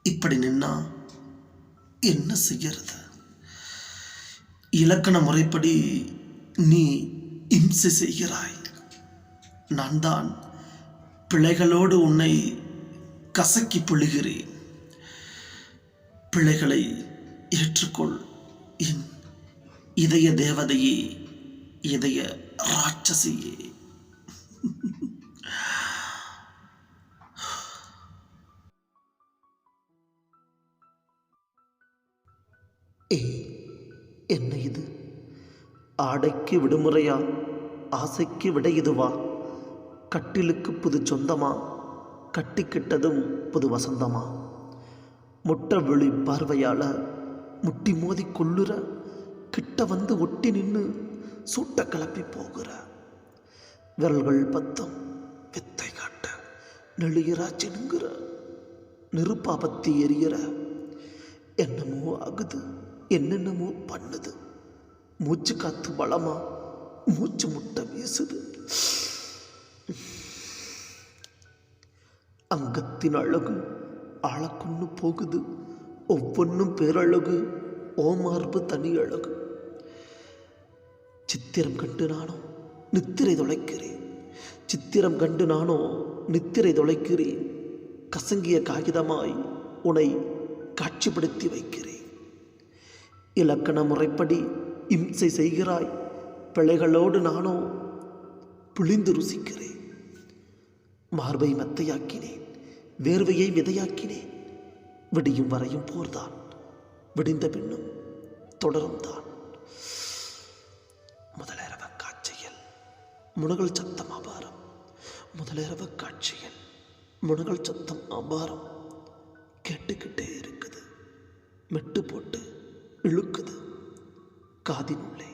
இப்படி நின்னா என்ன செய்யறது? இலக்கண முறைப்படி நீ இம்சை செய்கிறாய். நான் தான் பிழைகளோடு உன்னை கசக்கி பிழுகிறேன். பிழைகளை ஏற்றுக்கொள் என் இதய தேவதையே, இதய ராட்சசியே. என்ன இது? ஆடைக்கு விடுமுறையா? ஆசைக்கு விட இதுவா? கட்டிலுக்கு புது சொந்தமா? கட்டிக்கிட்டதும் புது வசந்தமா? முட்டை விழி பார்வையால முட்டி மோதி கொள்ளுற, கிட்ட வந்து ஒட்டி நின்று சூட்ட கிளப்பி போகிற, விரல்கள் பத்தம் வித்தை காட்ட நெழுகிறா சினுங்குற, நெருப்பா பத்தி எரியிற, என்னமோ ஆகுது, என்னென்னமோ பண்ணுது. மூச்சு காத்து பலமா, மூச்சு முட்டை வீசுது. அங்கத்தின் அழகு ஆளக்கொன்னு போகுது. ஒவ்வொன்றும் பேரழகு, ஓமார்பு தனி அழகு. சித்திரம் கண்டு நானோ நித்திரை தொலைக்கிறேன். சித்திரம் கண்டு நானோ நித்திரை தொலைக்கிறேன். கசங்கிய காகிதமாய் உன்னை காட்சிப்படுத்தி வைக்கிறேன். இலக்கண முறைப்படி இம்சை செய்கிறாய். பிழைகளோடு நானோ புளிந்து ருசிக்கிறேன். மார்பை மெத்தையாக்கினேன், வேர்வையை விதையாக்கினேன். விடியும் வரையும் போர்தான், விடிந்த பின்னும் தொடரும் தான். முதலிரவு காட்சியில் முனகல் சத்தம் அபாரம். முதலிரவு காட்சியில் முனகல் சத்தம் அபாரம். கேட்டுக்கிட்டே இருக்குது, மெட்டு போட்டு இழுக்குது காதினுள்ளே.